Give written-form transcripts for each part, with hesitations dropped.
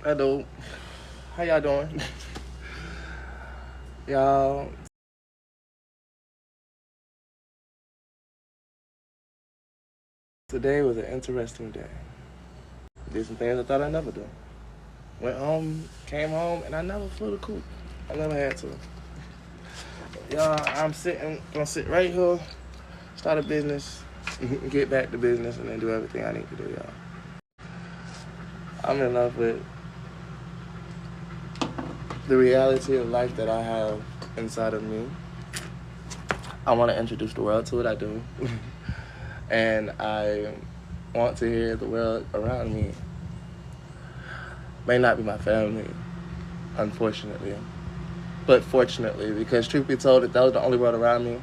Hello. How y'all doing? Y'all, today was an interesting day. Did some things I thought I'd never do. Went home, came home, and I never flew the coop. I never had to. Y'all, gonna sit right here, start a business, get back to business, and then do everything I need to do, y'all. I'm in love with the reality of life that I have inside of me. I want to introduce the world to it, I do. And I want to hear the world around me. May not be my family, unfortunately. But fortunately, because truth be told, if that was the only world around me,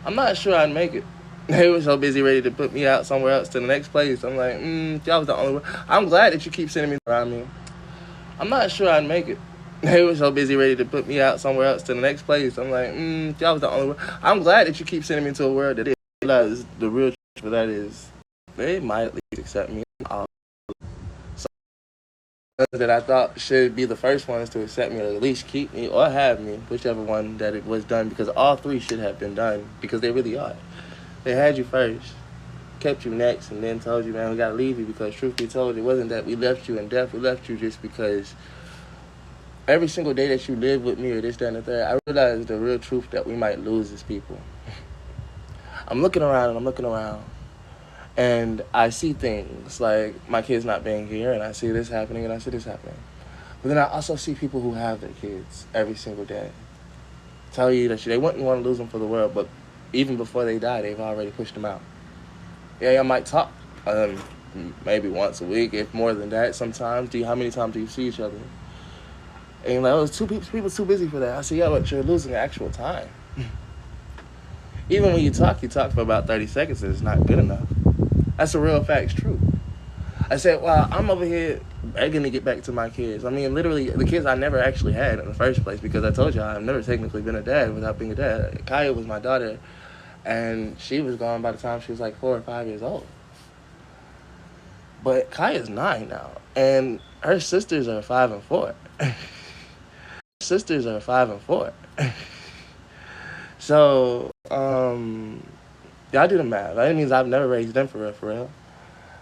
I'm not sure I'd make it. They were so busy ready to put me out somewhere else to the next place. I'm like, y'all was the only one. I'm glad that you keep sending me around me. I'm not sure I'd make it. They were so busy ready to put me out somewhere else to the next place. I'm like, y'all was the only one. I'm glad that you keep sending me to a world that is realize the real truth for that is they might at least accept me. So that I thought should be the first ones to accept me, or at least keep me or have me, whichever one that it was done, because all three should have been done, because they really are. They had you first, kept you next, and then told you, man, we gotta leave you, because truth be told, it wasn't that we left you in death. We left you just because every single day that you live with me or this, that, and the third, I realized the real truth that we might lose as people. I'm looking around, and I see things like my kids not being here, and I see this happening, and I see this happening. But then I also see people who have their kids every single day tell you that they wouldn't want to lose them for the world, but even before they die, they've already pushed them out. Yeah, y'all might talk maybe once a week, if more than that sometimes. How many times do you see each other? And you're like, oh, people too busy for that. I say, yeah, but you're losing actual time. Even when you talk for about 30 seconds, and it's not good enough. That's a real fact, it's true. I said, well, I'm over here begging to get back to my kids. I mean, literally, the kids I never actually had in the first place, because I told you I've never technically been a dad without being a dad. Kaya was my daughter, and she was gone by the time she was like 4 or 5 years old. But Kaya's 9 now, and her sisters are 5 and 4. So, y'all do the math. That means I've never raised them for real.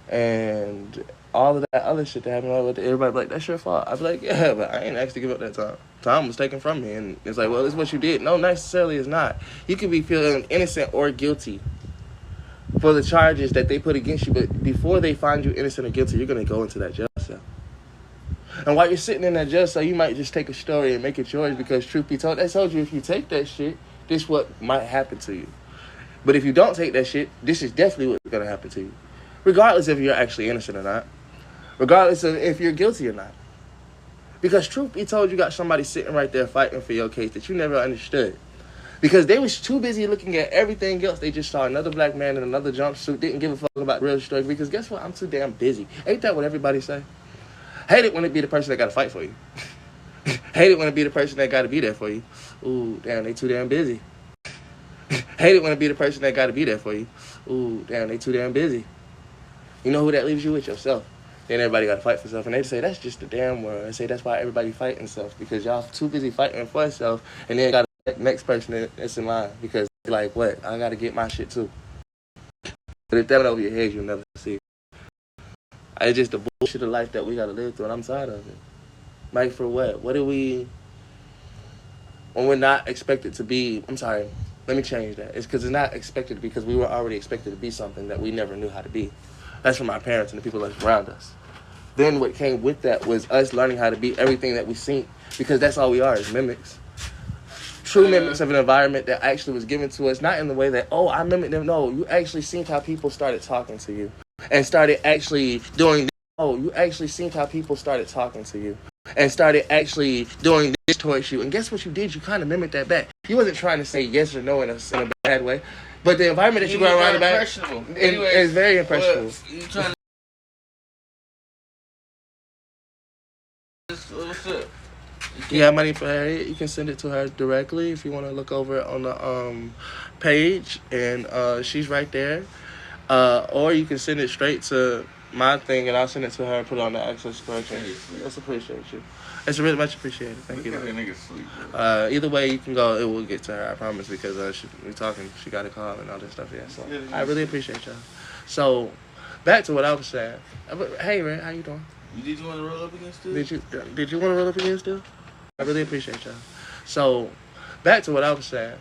And all of that other shit that happened, everybody be like, that's your fault. I'd be like, yeah, but I ain't asked to give up that time. Time was taken from me. And it's like, well, this is what you did. No, necessarily it's not. You could be feeling innocent or guilty for the charges that they put against you, but before they find you innocent or guilty, you're going to go into that jail cell. And while you're sitting in that jail cell, you might just take a story and make it yours, because truth be told, they told you if you take that shit, this is what might happen to you. But if you don't take that shit, this is definitely what's going to happen to you. Regardless if you're actually innocent or not. Regardless of if you're guilty or not. Because truth be told, you got somebody sitting right there fighting for your case that you never understood. Because they was too busy looking at everything else. They just saw another black man in another jumpsuit, didn't give a fuck about the real story. Because guess what? I'm too damn busy. Ain't that what everybody say? Hate it when it be the person that got to fight for you. Hate it when it be the person that got to be there for you. Ooh, damn, they too damn busy. Hate it when it be the person that got to be there for you. Ooh, damn, they too damn busy. You know who that leaves you with? Yourself. Then everybody got to fight for self. And they say, that's just the damn world. They say that's why everybody fighting self. Because y'all too busy fighting for self. And then got the next person that's in line. Because like, what? I got to get my shit too. But if that went over your head, you'll never see. It's just the bullshit of life that we got to live through. And I'm tired of it. Like, for what? What do we... When we're not expected to be... I'm sorry. Let me change that. It's because it's not expected because we were already expected to be something that we never knew how to be. That's from our parents and the people that's around us. Then what came with that was us learning how to be everything that we seen, because that's all we are, is mimics. True mimics of an environment that actually was given to us, not in the way that, oh, I mimicked them. No, you actually seen how people started talking to you and started actually doing. Oh, you actually seen how people started talking to you and started actually doing this towards you. And guess what you did? You kind of mimicked that back. You wasn't trying to say yes or no in a bad way. But the environment that you go around about is very impressionable. What's up? You have money for Harriet? You can send it to her directly if you want to look over it on the page, and she's right there. Or you can send it straight to my thing, and I'll send it to her and put it on the access correction. Let's appreciate you. It's really much appreciated. Thank you. That nigga sleep, Either way you can go, it will get to her, I promise, because we talking, she got a call and all this stuff, yeah. So I really appreciate y'all. So back to what I was saying. Hey, Ray, how you doing? Did you want to roll up against Still? Did you want to roll up against Still? I really appreciate y'all. So back to what I was saying.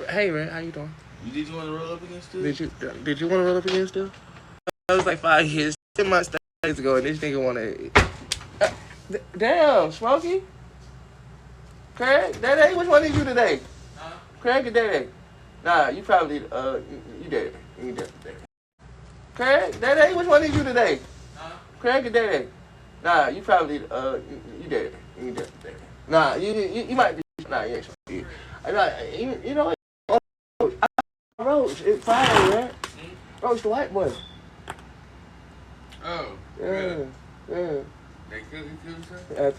Hey, Ray, how you doing? Did you want to roll up against Still? Did you want to roll up against Still? That was like 5 years, 10 months ago, and this nigga want to. Damn, Smokey. Craig, Daddy, which one is you today? Craig or Daddy? Nah, you probably you Daddy. You Daddy. Craig, Daddy, which one is you today? Craig or Daddy? Nah, you probably you Daddy. You Daddy. Nah, you might be. Nah, you ain't. You know what? Roach, it's Friday, right? Roach, the white boy. Oh. Yeah. They killed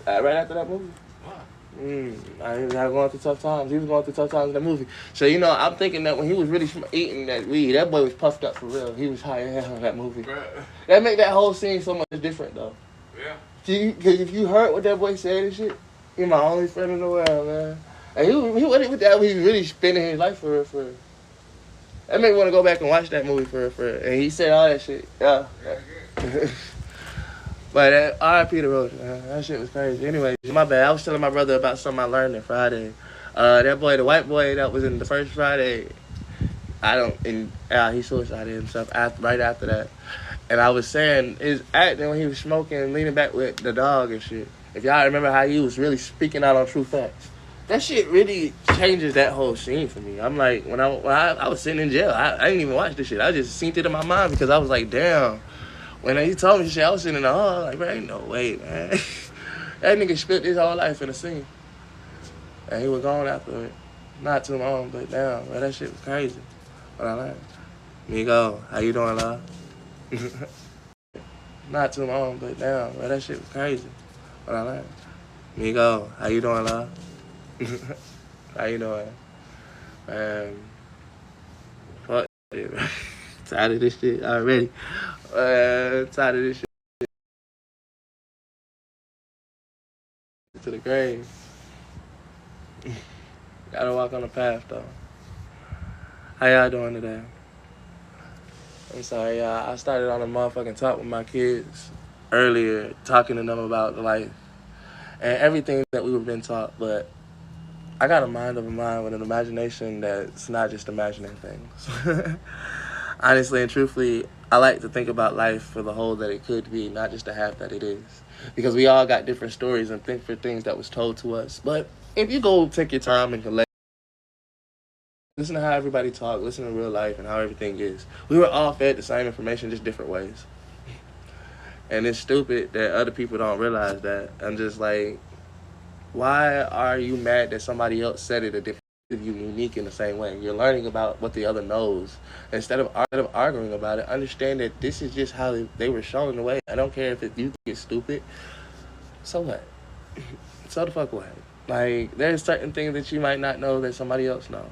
Right after that movie. I was going through tough times. He was going through tough times in that movie. So, you know, I'm thinking that when he was really eating that weed, that boy was puffed up for real. He was high as hell in that movie. Bruh. That make that whole scene so much different, though. Yeah. Because if you heard what that boy said and shit, you're my only friend in the world, man. And he wasn't with that. He was really spending his life for real. That made me want to go back and watch that movie for real. And he said all that shit. Yeah. But R.I.P. the Roach, man. That shit was crazy. Anyway, my bad. I was telling my brother about something I learned on Friday. That boy, the white boy that was in the first Friday, he suicided himself right after that. And I was saying his acting when he was smoking and leaning back with the dog and shit. If y'all remember how he was really speaking out on true facts. That shit really changes that whole scene for me. I'm like, when I was sitting in jail, I didn't even watch this shit. I just seen it in my mind because I was like, damn. When he told me shit, I was sitting in the hall like, bro, ain't no way, man. That nigga spent his whole life in the scene. And he was gone after it. Not too long, but damn, man, that shit was crazy. What I learned. Migo, how you doing, love? Not too long, but damn, man, that shit was crazy. What I learned. Migo, how you doing, love? How you doing? Fuck it, man. Tired of this shit already. Tired of this shit. To the grave. Gotta walk on the path, though. How y'all doing today? I'm sorry, y'all. I started on a motherfucking talk with my kids earlier, talking to them about life and everything that we were been taught, but I got a mind of a mind with an imagination that's not just imagining things. Honestly and truthfully, I like to think about life for the whole that it could be, not just the half that it is. Because we all got different stories and think for things that was told to us. But if you go take your time and collect, listen to how everybody talk, listen to real life and how everything is. We were all fed the same information, just different ways. And it's stupid that other people don't realize that. I'm just like, why are you mad that somebody else said it a different way? You're unique in the same way. You're learning about what the other knows. Instead of arguing about it, understand that this is just how they were shown the way. I don't care if you think it's stupid. So what? So the fuck what? Like, there's certain things that you might not know that somebody else knows.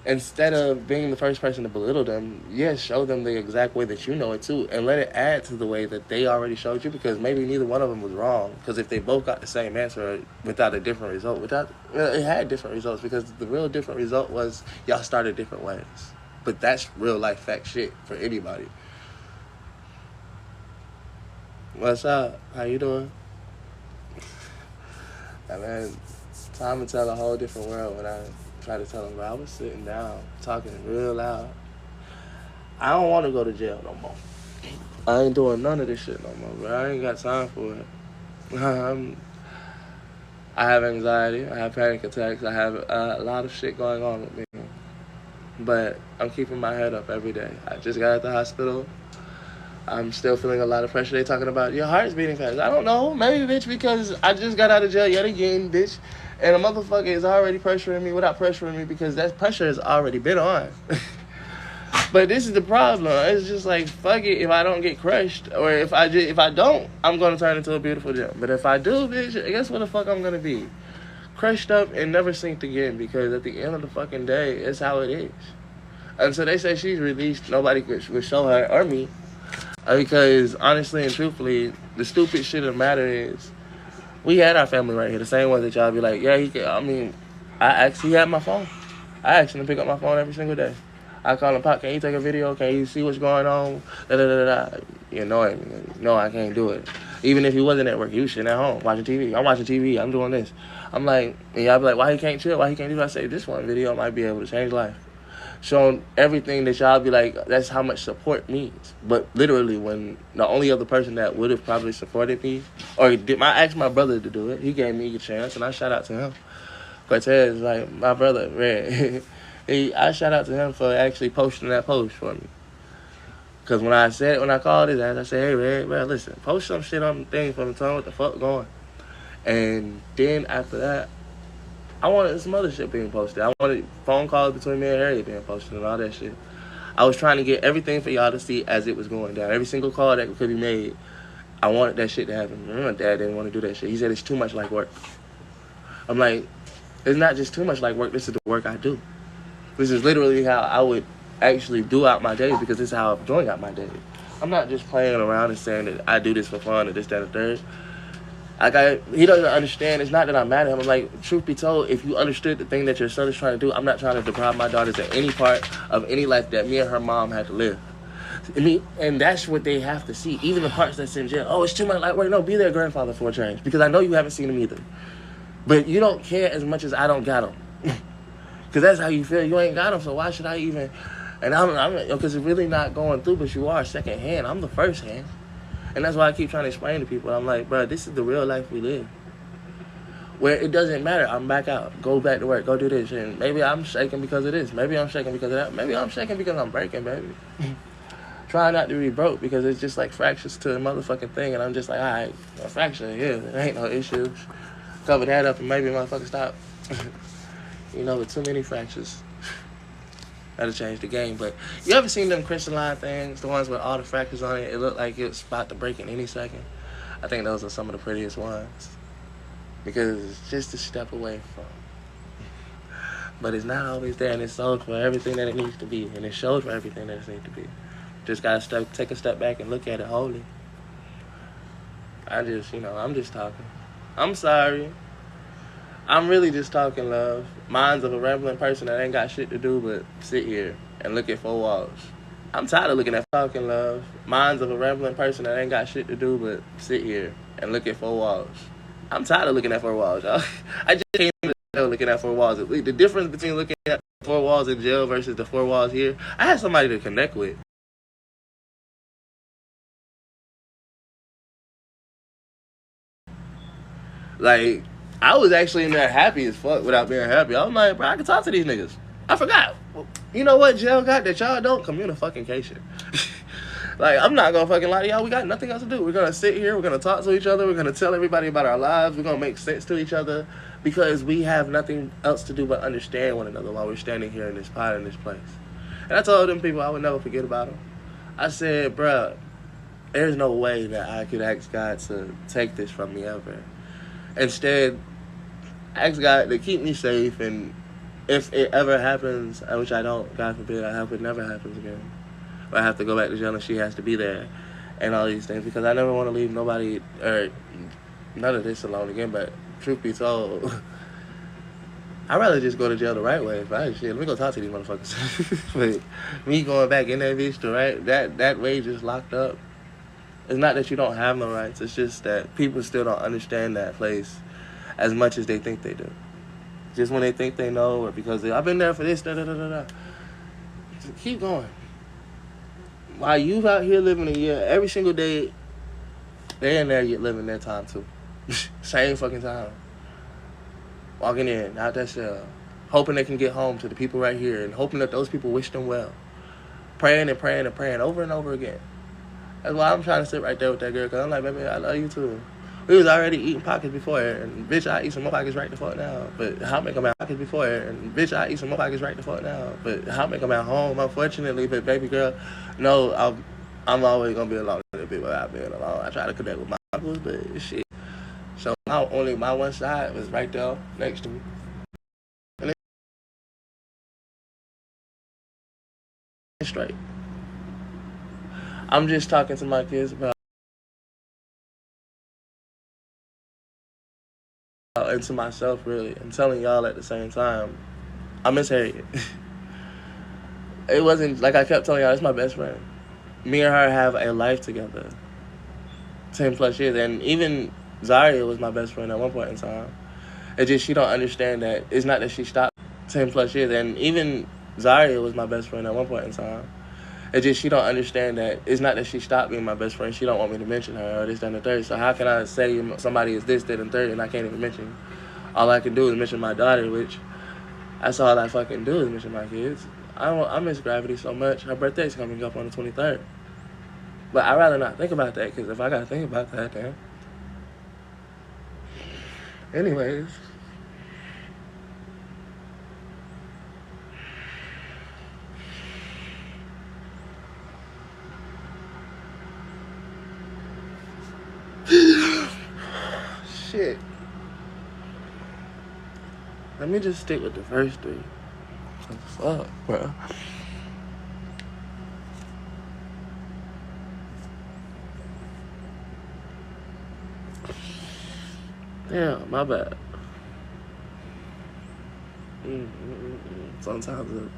Instead of being the first person to belittle them, yes, show them the exact way that you know it too, and let it add to the way that they already showed you, because maybe neither one of them was wrong. Because if they both got the same answer without a different result, it had different results, because the real different result was y'all started different ways. But that's real life fact shit for anybody. What's up? How you doing? I mean, time to tell a whole different world when I try to tell them, bro, I was sitting down, talking real loud. I don't want to go to jail no more. I ain't doing none of this shit no more, bro. I ain't got time for it. I have anxiety. I have panic attacks. I have a lot of shit going on with me. But I'm keeping my head up every day. I just got at the hospital. I'm still feeling a lot of pressure. They talking about your heart's beating fast. I don't know. Maybe, bitch, because I just got out of jail yet again, bitch. And a motherfucker is already pressuring me without pressuring me, because that pressure has already been on. But this is the problem. It's just like, fuck it, if I don't get crushed, or if I don't, I'm going to turn into a beautiful gem. But if I do, bitch, guess what the fuck I'm going to be? Crushed up and never synced again, because at the end of the fucking day, it's how it is. And so they say she's released. Nobody could show her or me Because honestly and truthfully, the stupid shit of the matter is, we had our family right here. The same way that y'all be like, yeah, he can. I mean, he had my phone. I asked him to pick up my phone every single day. I call him, Pop, can you take a video? Can you see what's going on? Da, da, da, da. You know it. No, I can't do it. Even if he wasn't at work, he was sitting at home watching TV. I'm watching TV. I'm doing this. I'm like, and y'all be like, why he can't chill? Why he can't do that? I say, this one video might be able to change life. Showing everything that y'all be like, that's how much support means. But literally, when the only other person that would have probably supported me, or I asked my brother to do it, he gave me a chance, and I shout out to him. Cortez, like my brother, Red. I shout out to him for actually posting that post for me. Because when I called his ass, I said, hey, Red, bro, listen, post some shit on the thing for me, tell him what the fuck going. And then after that, I wanted some other shit being posted. I wanted phone calls between me and Harriet being posted and all that shit. I was trying to get everything for y'all to see as it was going down. Every single call that could be made, I wanted that shit to happen. My dad didn't want to do that shit. He said it's too much like work. I'm like, it's not just too much like work. This is the work I do. This is literally how I would actually do out my days, because this is how I'm doing out my days. I'm not just playing around and saying that I do this for fun or this, that, or third. He doesn't understand. It's not that I'm mad at him. I'm like, truth be told, if you understood the thing that your son is trying to do, I'm not trying to deprive my daughters of any part of any life that me and her mom had to live. I mean, and that's what they have to see. Even the parts that's in jail. Oh, it's too much like work. No, be their grandfather for a change, because I know you haven't seen him either. But you don't care as much as I don't got him. Because that's how you feel. You ain't got him, so why should I even... And I'm because it's really not going through, but you are second hand. I'm the first hand. And that's why I keep trying to explain to people. I'm like, bro, this is the real life we live. Where it doesn't matter. I'm back out. Go back to work. Go do this. And maybe I'm shaking because of this. Maybe I'm shaking because of that. Maybe I'm shaking because I'm breaking, baby. Try not to be broke, because it's just like fractures to a motherfucking thing. And I'm just like, all right, a fracture, yeah, there ain't no issues. Cover that up and maybe motherfucker stop. You know, with too many fractures, that'll change the game. But you ever seen them crystalline things, the ones with all the fractures on it? It looked like it's about to break in any second. I think those are some of the prettiest ones, because it's just a step away from. But it's not always there, and it's sold for everything that it needs to be, and it shows for everything that it needs to be. Just gotta take a step back and look at it wholly. I'm just talking. I'm sorry. I'm really just talking, love. Minds of a rambling person that ain't got shit to do but sit here and look at four walls. I'm tired of looking at talking, love. Minds of a rambling person that ain't got shit to do but sit here and look at four walls. I'm tired of looking at four walls, y'all. I just came to jail looking at four walls. The difference between looking at four walls in jail versus the four walls here, I had somebody to connect with. Like, I was actually in there happy as fuck without being happy. I was like, bro, I can talk to these niggas. I forgot. You know what jail got that y'all don't? Communication. Like, I'm not gonna fucking lie to y'all. We got nothing else to do. We're gonna sit here. We're gonna talk to each other. We're gonna tell everybody about our lives. We're gonna make sense to each other, because we have nothing else to do but understand one another while we're standing here in this pod in this place. And I told them people I would never forget about them. I said, bruh, there's no way that I could ask God to take this from me ever. Instead, ask God to keep me safe, and if it ever happens, which I don't, God forbid, I hope it never happens again, or I have to go back to jail and she has to be there, and all these things, because I never want to leave nobody, or none of this alone again. But truth be told, I'd rather just go to jail the right way. If I shit, let me go talk to these motherfuckers. But me going back in that bitch, that way just locked up. It's not that you don't have no rights. It's just that people still don't understand that place as much as they think they do. Just when they think they know, or because I've been there for this, da-da-da-da-da. Keep going. While you out here living a year, every single day, they in there living their time too. Same fucking time. Walking in, out that cell, hoping they can get home to the people right here, and hoping that those people wish them well. Praying and praying and praying over and over again. That's why I'm trying to sit right there with that girl, because I'm like, baby, I love you too. We was already eating pockets before, and bitch, I eat some more pockets right the fuck now. But how make them out pockets before, and bitch, I eat some more pockets right the fuck now. But how make them at home, unfortunately. But baby girl, no, I'm always gonna be alone a little bit without being alone. I try to connect with my people, but shit. So only my one side was right there next to me. And it's straight. I'm just talking to my kids about and to myself, really, and telling y'all at the same time, I miss Harriet. It wasn't like I kept telling y'all, it's my best friend. Me and her have a life together. 10+ years. And even Zaria was my best friend at one point in time. It's just she don't understand that it's not that she stopped 10+ years. And even Zaria was my best friend at one point in time. It's just she don't understand that it's not that she stopped being my best friend. She don't want me to mention her or this, that, and the third. So how can I say somebody is this, that, and third, and I can't even mention? All I can do is mention my daughter, which that's all I fucking do is mention my kids. I miss Gravity so much. Her birthday's coming up on the 23rd. But I'd rather not think about that, because if I gotta think about that, then... Anyways. Shit. Let me just stick with the first three. Fuck, bro. Damn, my bad. Sometimes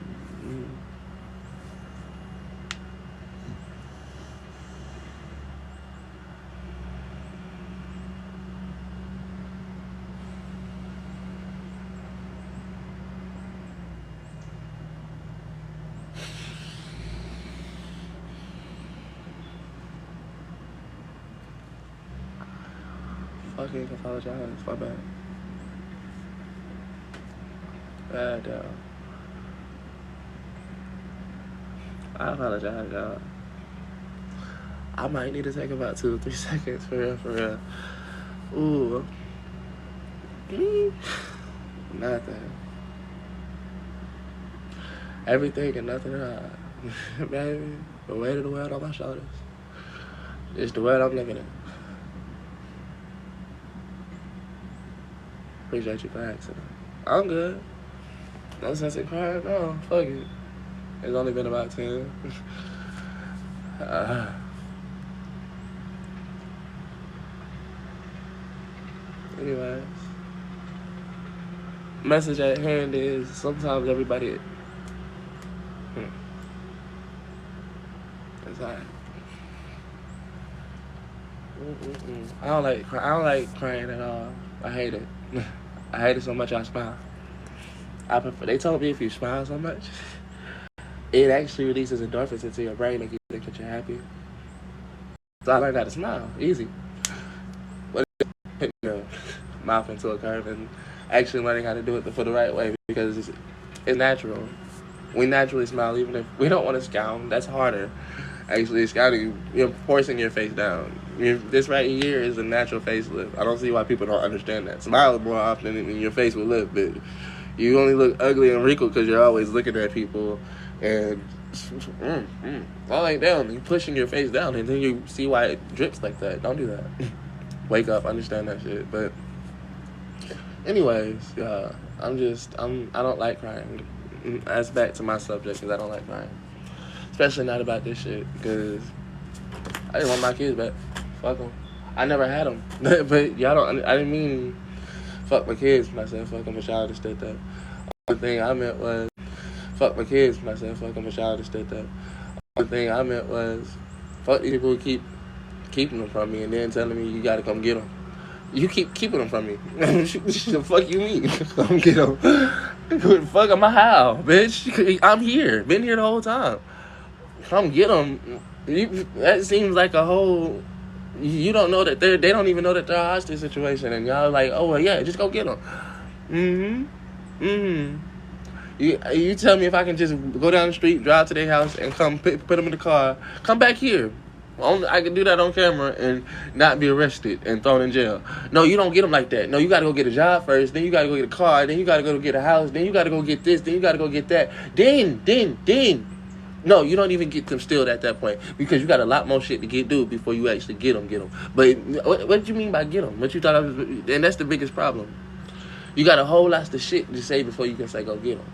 fucking apologize. My bad. Bad, I apologize, y'all. I might need to take about 2 or 3 seconds, for real, for real. Ooh. Nothing. Everything and nothing at all. Baby, the weight of the world on my shoulders. It's the world I'm living in. Appreciate you for asking. I'm good. No sense in crying. No, fuck it. It's only been about 10. Anyways. Message at hand is sometimes everybody... It's alright. I don't like crying at all. I hate it. I hate it so much I smile. I prefer. They told me if you smile so much, it actually releases endorphins into your brain and you think that you're happy. So I learned how to smile. Easy. But hit your mouth into a curve and actually learning how to do it for the right way, because it's natural. We naturally smile even if we don't want to scowl. That's harder. Actually, scouting, you're forcing your face down. This right here is a natural facelift. I don't see why people don't understand that. Smile more often than your face will lift, but you only look ugly and wrinkled because you're always looking at people and falling down. You're pushing your face down, and then you see why it drips like that. Don't do that. Wake up, understand that shit. But anyways, I don't like crying. That's back to my subject, because I don't like crying. Especially not about this shit, because I didn't want my kids back. Fuck them. I never had them. But y'all don't, I didn't mean fuck my kids when I said fuck them, but y'all understood that. The thing I meant was fuck my kids when I said fuck them, but y'all understood that. The thing I meant was fuck these people who keep keeping them from me and then telling me you gotta come get them. You keep keeping them from me. The fuck you mean? Come get them. Fuck, I'm a how, bitch. I'm here. Been here the whole time. Come get them. That seems like a whole... You don't know that they don't even know that they're a hostage situation, and y'all like, oh well, yeah, just go get them. You tell me if I can just go down the street, drive to their house, and come put them in the car, come back here. I can do that on camera and not be arrested and thrown in jail. No, you don't get them like that. No, you got to go get a job first. Then you got to go get a car. Then you got to go get a house. Then you got to go get this. Then you got to go get that. Then. No, you don't even get them still at that point, because you got a lot more shit to do before you actually get them. But what do you mean by get them? What you thought I was... And that's the biggest problem. You got a whole lot of shit to say before you can say go get them.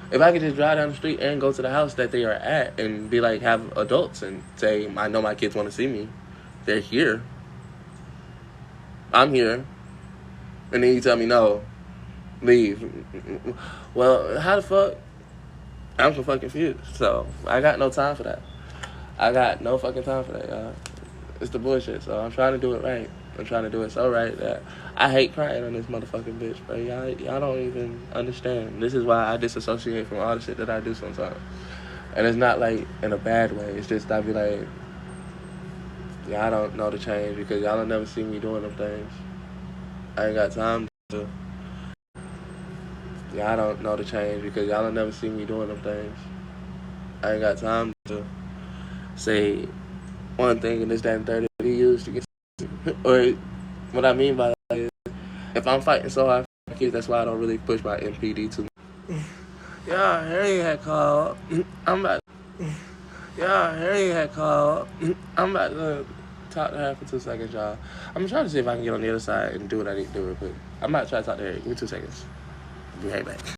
If I could just drive down the street and go to the house that they are at and be like, have adults and say, I know my kids want to see me. They're here. I'm here. And then you tell me, no, leave. Well, how the fuck? I'm so fucking confused. So, I got no time for that. I got no fucking time for that, y'all. It's the bullshit. So, I'm trying to do it right. I'm trying to do it so right that I hate crying on this motherfucking bitch, bro. Y'all don't even understand. This is why I disassociate from all the shit that I do sometimes. And it's not like in a bad way. It's just I be like, y'all don't know the change because y'all don't never see me doing them things. I ain't got time to. Y'all don't know the change because y'all don't never see me doing them things. I ain't got time to say one thing and this, that, and third that he used to get. Or what I mean by that is, if I'm fighting so hard for my kids, that's why I don't really push my MPD too much. Yeah, Harry had called. I'm about to talk to her for 2 seconds, y'all. I'm trying to see if I can get on the other side and do what I need to do real quick. I'm about to try to talk to Harry. Give me 2 seconds. Be right back.